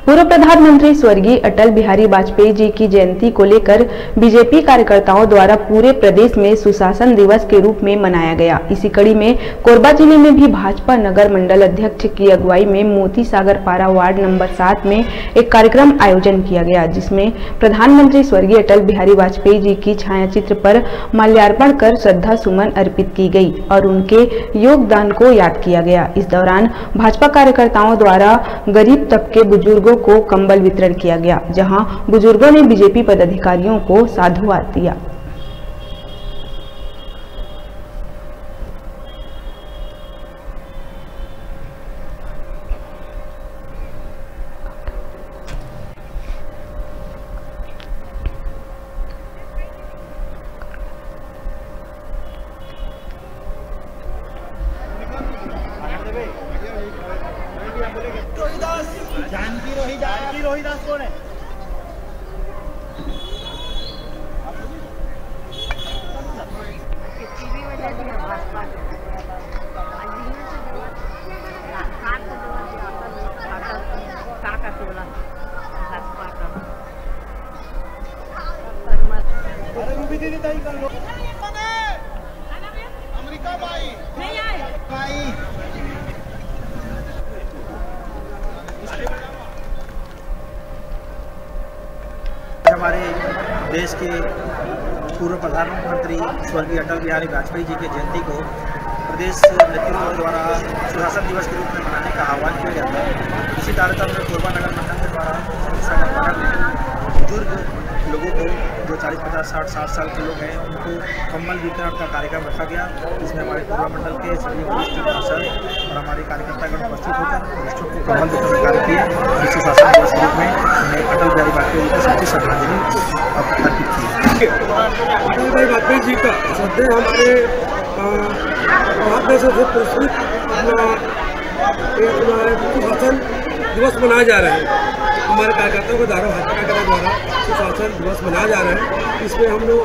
पूर्व प्रधानमंत्री स्वर्गीय अटल बिहारी वाजपेयी जी की जयंती को लेकर बीजेपी कार्यकर्ताओं द्वारा पूरे प्रदेश में सुशासन दिवस के रूप में मनाया गया। इसी कड़ी में कोरबा जिले में भी भाजपा नगर मंडल अध्यक्ष की अगुवाई में मोती सागर पारा वार्ड नंबर 7 में एक कार्यक्रम आयोजन किया गया, जिसमें प्रधानमंत्री स्वर्गीय अटल बिहारी वाजपेयी जी की छायाचित्र पर माल्यार्पण कर श्रद्धा सुमन अर्पित की गई और उनके योगदान को याद किया गया। इस दौरान भाजपा कार्यकर्ताओं द्वारा गरीब तबके बुजुर्गों को कंबल वितरण किया गया, जहां बुजुर्गों ने बीजेपी पदाधिकारियों को साधुवाद दिया। जानकी रोहिदास कौन है? अमेरिका भाई नहीं आए। हमारे देश के पूर्व प्रधानमंत्री स्वर्गीय अटल बिहारी वाजपेयी जी की जयंती को प्रदेश नेतृत्व द्वारा सुशासन दिवस के रूप में मनाने का आह्वान किया जाता है। इसी कार्यक्रम में कोरबा नगर मंडल के द्वारा बुजुर्ग लोगों को जो 40, 50, 60, 60 साल के लोग हैं उनको कंबल वितरण का कार्यक्रम रखा गया, जिसमें हमारे कोरबा मंडल के सभी वरिष्ठ पार्षद और हमारे कार्यकर्तागण उपस्थित होकर वरिष्ठों को कंबल वितरण कार्य किए। इस सुशासन दिवस के रूप में हमने अटल बिहारी वाजपेयी जी को सच्ची श्रद्धांजलि अर्पित की। अटल बिहारी वाजपेयी जी का श्रद्धेय हमारे भारत देश से पुरस्कृत सुशासन दिवस मनाया जा रहा है। हमारे कार्यकर्ताओं को भाजपा कार्यकर्ताओं द्वारा सुशासन दिवस मनाया जा रहा है। इसमें हम लोग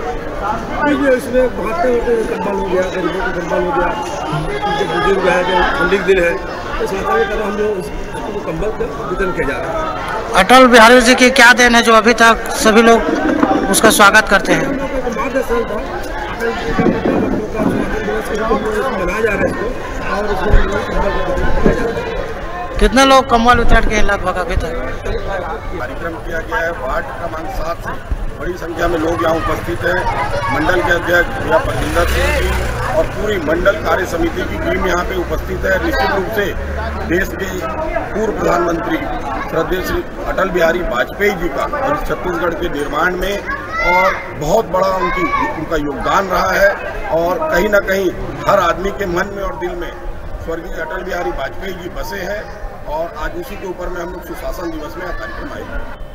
इसमें बहाते कंबल हो गया, गरीबों को कंबल हो गया, जो बुजुर्ग है, जो ठंडी दिन है, तो सरकार की तरह हम लोग उसको कंबल का वितरण किया जा रहा है। अटल बिहारी जी की क्या देन है जो अभी तक सभी लोग उसका स्वागत करते हैं? मार्गदर्शन था मनाया जा रहा है इसको, और इसमें कितने लोग कंबल वितरण के लगभग अभी तक कार्यक्रम किया गया है। वार्ड क्रमांक 7 से बड़ी संख्या में लोग यहाँ उपस्थित हैं। मंडल के अध्यक्ष भैया परमिंदर सिंह जी और पूरी मंडल कार्य समिति की टीम यहाँ पे उपस्थित है। निश्चित रूप से देश के पूर्व प्रधानमंत्री श्रद्धेय श्री अटल बिहारी वाजपेयी जी का और छत्तीसगढ़ के निर्माण में और बहुत बड़ा उनका योगदान रहा है, और कहीं ना कहीं हर आदमी के मन में और दिल में स्वर्गीय अटल बिहारी वाजपेयी जी बसे हैं, और आज उसी के ऊपर में हम लोग सुशासन दिवस में कार्यक्रम आए।